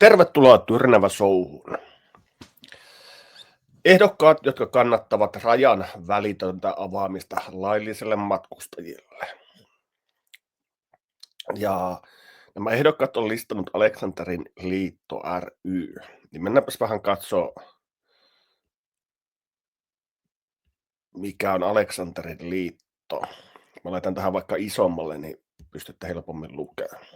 Tervetuloa Tyrnävä Showhun. Ehdokkaat, jotka kannattavat rajan välitöntä avaamista laillisille matkustajille. Ja nämä ehdokkaat on listannut Aleksanterin liitto ry. Niin mennäänpäs vähän katsoa, mikä on Aleksanterin liitto. Mä laitan tähän vaikka isommalle, niin pystytte helpommin lukemaan.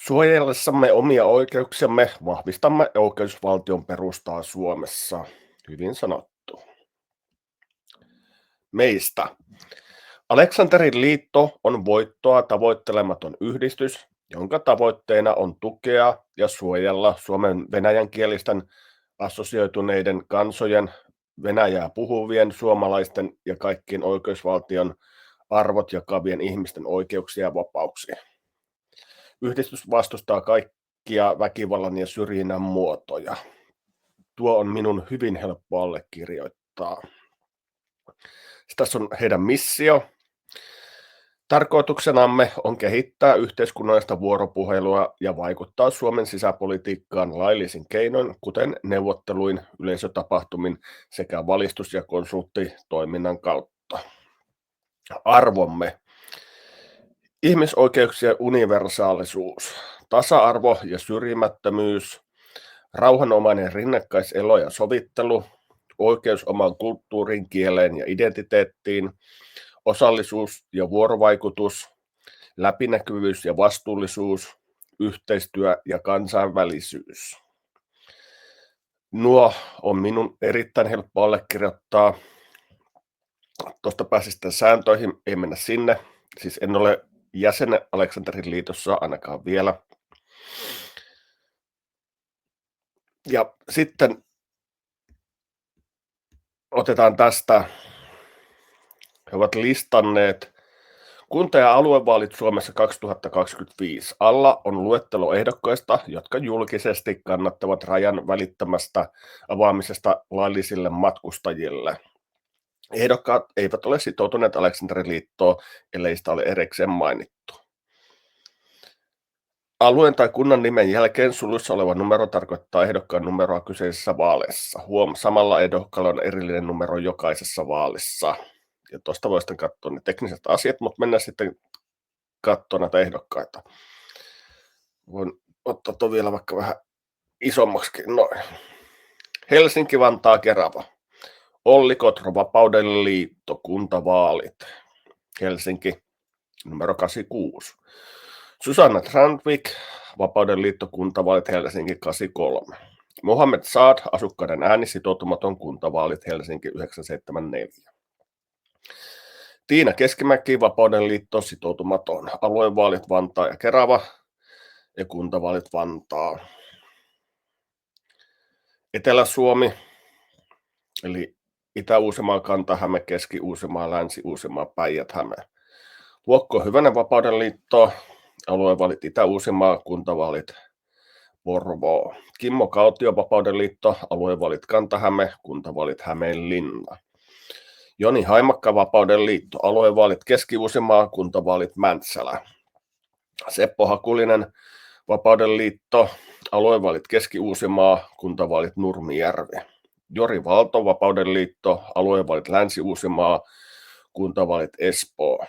Suojellessamme omia oikeuksiamme vahvistamme oikeusvaltion perustaa Suomessa. Hyvin sanottu. Meistä. Aleksanterin liitto on voittoa tavoittelematon yhdistys, jonka tavoitteena on tukea ja suojella Suomen venäjänkielisten assosioituneiden kansojen, venäjää puhuvien suomalaisten ja kaikkien oikeusvaltion arvot jakavien ihmisten oikeuksia ja vapauksia. Yhdistys vastustaa kaikkia väkivallan ja syrjinnän muotoja. Tuo on minun hyvin helppo allekirjoittaa. Tässä on heidän missio. Tarkoituksenamme on kehittää yhteiskunnallista vuoropuhelua ja vaikuttaa Suomen sisäpolitiikkaan laillisin keinoin, kuten neuvotteluin, yleisötapahtumin sekä valistus- ja konsulttitoiminnan kautta. Arvomme. Ihmisoikeuksien universaalisuus, tasa-arvo ja syrjimättömyys, rauhanomainen rinnakkaiselo ja sovittelu, oikeus omaan kulttuuriin, kieleen ja identiteettiin, osallisuus ja vuorovaikutus, läpinäkyvyys ja vastuullisuus, yhteistyö ja kansainvälisyys. Nuo on minun erittäin helppo allekirjoittaa. Tuosta pääsistä sääntöihin, ei mennä sinne. Siis en ole jäsen Aleksanterin liitossa ainakaan vielä. Ja sitten otetaan tästä. He ovat listanneet kunta- ja aluevaalit Suomessa 2025. Alla on luettelo ehdokkaista, jotka julkisesti kannattavat rajan välittämästä avaamisesta laillisille matkustajille. Ehdokkaat eivät ole sitoutuneet Aleksanterin liittoon, ellei sitä ole erikseen mainittu. Alueen tai kunnan nimen jälkeen suluissa oleva numero tarkoittaa ehdokkaan numeroa kyseisessä vaaleissa. Samalla ehdokkaalla on erillinen numero jokaisessa vaalissa. Ja tuosta voi sitten katsoa ne tekniset asiat, mutta mennään sitten katsoa näitä ehdokkaita. Voin ottaa tuon vielä vaikka vähän isommaksi. Noin. Helsinki, Vantaa, Kerava. Olli Kotro, Vapauden liitto, kuntavaalit. Helsinki, numero 86. Susanna Trandvik, Vapauden liitto, kuntavaalit, Helsinki, 83. Mohamed Saad, asukkaiden ääni, sitoutumaton, kuntavaalit, Helsinki, 974. Tiina Keskimäki, Vapauden liitto, sitoutumaton, aluevaalit, Vantaa ja Kerava ja kuntavaalit, Vantaa. Etelä-Suomi, eli Itä-Uusimaa, Kanta-Häme, Keski-Uusimaa, Länsi-Uusimaa, Päijät-Häme. Vuokko Hyvänen, Vapauden liitto, aluevaalit, Itä-Uusimaa, kuntavaalit, Porvoo. Kimmo Kautio, Vapauden liitto, aluevaalit, Kanta-Häme, kuntavaalit, Hämeenlinna. Joni Haimakka, Vapauden liitto, aluevaalit, Keski-Uusimaa, kuntavaalit, Mäntsälä. Seppo Hakulinen, Vapauden liitto, aluevaalit, Keski-Uusimaa, kuntavaalit, Nurmijärvi. Jori Valto, Vapauden liitto, aluevaalit, Länsi-Uusimaa, kuntavaalit, Espoo.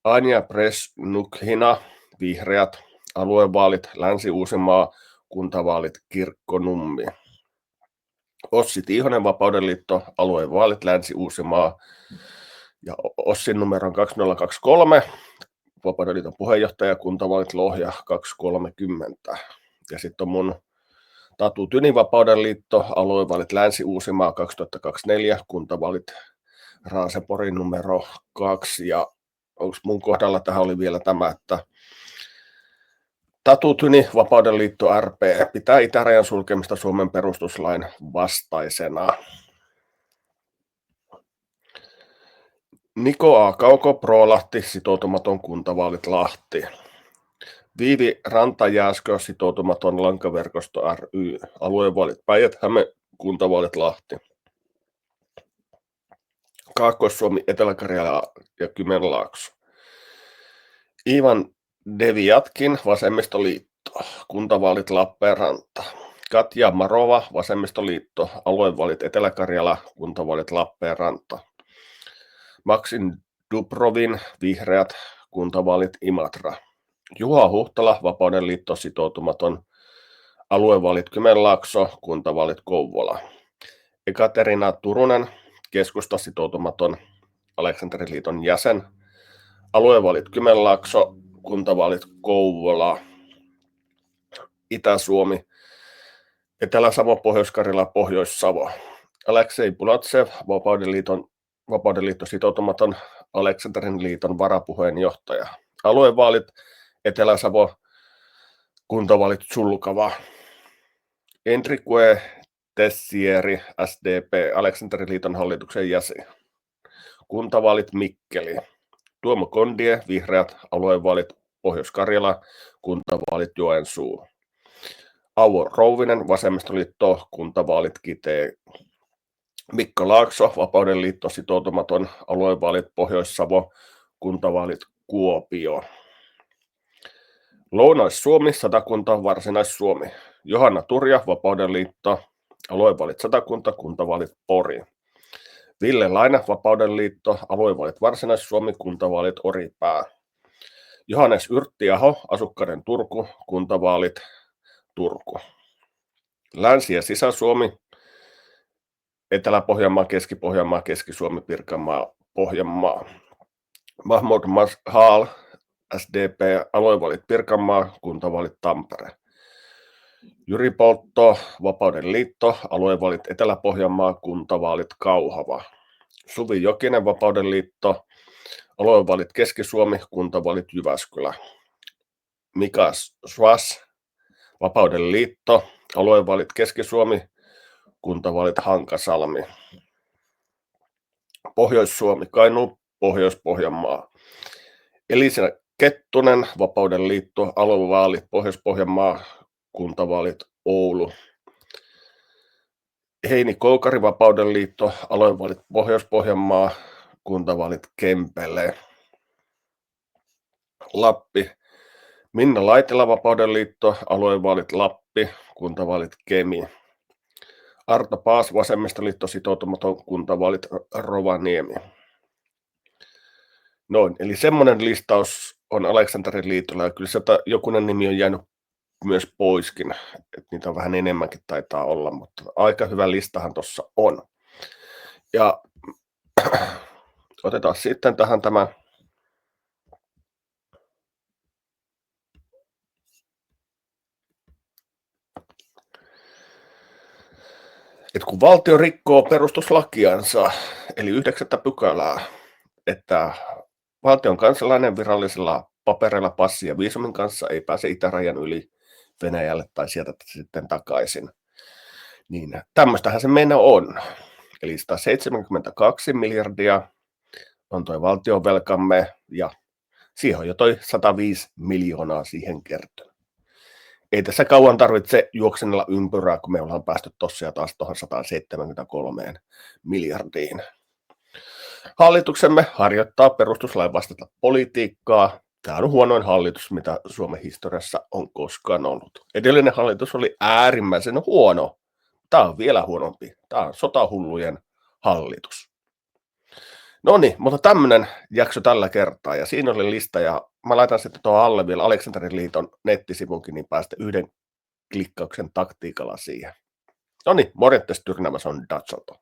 Anja Presnukhina, Vihreät, aluevaalit, Länsi-Uusimaa, kuntavaalit, Kirkkonummi. Ossi Tiihonen, Vapauden liitto, aluevaalit, Länsi-Uusimaa ja Ossin numero on 2023, Vapauden liiton puheenjohtaja, kuntavaalit, Lohja, 230. Ja sitten on mun Tatu Tyni, Vapauden liitto, aluevaalit, Länsi-Uusimaa, 2024, kuntavaalit, Raaseporin numero 2. Ja onko mun kohdalla tähän oli vielä tämä, että Tatu Tyni, Vapauden liitto RP, pitää itärajan sulkemista Suomen perustuslain vastaisena. Niko A. Kauko, Pro-Lahti, sitoutumaton, kuntavaalit, Lahti. Viivi Rantajääskö, sitoutumaton, Lankaverkosto ry, aluevaalit, Päijät-Häme, kuntavaalit, Lahti. Kaakkois-Suomi, Etelä-Karjala ja Kymenlaakso. Ivan Deviatkin, Vasemmistoliitto, kuntavaalit Lappeenranta. Katja Marova, Vasemmistoliitto, aluevaalit Etelä-Karjala, kuntavaalit Lappeenranta. Maksim Dubrovin, Vihreät, kuntavaalit Imatra. Juha Huhtala, Vapauden liitto, sitoutumaton, aluevaalit Kymenlaakso, kuntavaalit Kouvola. Ekaterina Turunen, keskusta, sitoutumaton, Aleksanterin liiton jäsen, aluevaalit Kymenlaakso, kuntavaalit Kouvola. Itä-Suomi, Etelä-Savo, Pohjois-Karjala, Pohjois-Savo. Aleksei Bulatsev, Vapauden liitto, sitoutumaton, Aleksanterin liiton varapuheenjohtaja. Aluevaalit Etelä-Savo, kuntavaalit Sulkava. Enrique Tessieri, SDP, Aleksanterin liiton hallituksen jäsen. Kuntavaalit Mikkeli. Tuomo Kondie, Vihreät, aluevaalit Pohjois-Karjala, kuntavaalit Joensuu. Auvo Rouvinen, Vasemmistoliitto, kuntavaalit Kitee. Mikko Laakso, Vapauden liitto, sitoutumaton, aluevaalit Pohjois-Savo, kuntavaalit Kuopio. Lounais-Suomi, Satakunta, Varsinais-Suomi. Johanna Turja, Vapauden liitto, aluevaalit Satakunta, kuntavaalit Pori. Ville Laine, Vapauden liitto, aluevaalit Varsinais-Suomi, kuntavaalit Oripää. Johannes Yrttiaho, Asukkaiden Turku, kuntavaalit Turku. Länsi- ja Sisä-Suomi, Etelä-Pohjanmaa, Keski-Pohjanmaa, Keski-Suomi, Pirkanmaa, Pohjanmaa. Mahmoud Mashal, SDP, aluevaalit Pirkanmaa, kuntavaalit Tampere. Jyri Poltto, Vapauden liitto, aluevaalit Etelä-Pohjanmaa, kuntavaalit Kauhava. Suvi Jokinen, Vapauden liitto, aluevaalit Keski-Suomi, kuntavaalit Jyväskylä. Mika Swas, Vapauden liitto, aluevaalit Keski-Suomi, kuntavaalit Hankasalmi. Pohjois-Suomi, Kainuu, Pohjois-Pohjanmaa. Elisa Kettunen, Vapauden liitto, aluevaalit Pohjois-Pohjanmaa, kuntavaalit Oulu. Heini Koukari, Vapauden liitto, aluevaalit Pohjois-Pohjanmaa, kuntavaalit Kempele. Lappi, Minna Laitila, Vapauden liitto, aluevaalit Lappi, kuntavaalit Kemi. Arto Paas, Vasemmistoliitto, sitoutumaton, kuntavaalit Rovaniemi. Noin, eli semmoinen listaus on Aleksanterin liitolla, ja kyllä sieltä jokunen nimi on jäänyt myös poiskin, että niitä on vähän enemmänkin taitaa olla, mutta aika hyvä listahan tuossa on. Ja otetaan sitten tähän tämä että kun valtio rikkoo perustuslakiansa, eli 9. pykälää, että valtion kansalainen virallisella papereilla, passi ja viisumin kanssa ei pääse itärajan yli Venäjälle tai sieltä sitten takaisin, niin tämmöistähän se meno on. Eli 172 miljardia on tuo valtionvelkamme ja siihen on jo toi 105 miljoonaa siihen kertynyt. Ei tässä kauan tarvitse juoksennella ympyrää, kun me ollaan päästy tossa ja taas tuohon 173 miljardiin. Hallituksemme harjoittaa perustuslain vastaista politiikkaa. Tämä on huonoin hallitus, mitä Suomen historiassa on koskaan ollut. Edellinen hallitus oli äärimmäisen huono. Tämä on vielä huonompi. Tämä on sotahullujen hallitus. No niin, mutta tämmöinen jakso tällä kertaa ja siinä oli lista ja mä laitan sitten tuohon alle vielä Aleksanterin liiton nettisivunkin, niin päästä yhden klikkauksen taktiikalla siihen. No niin, morjentes Tyrnämäs on Datsoto.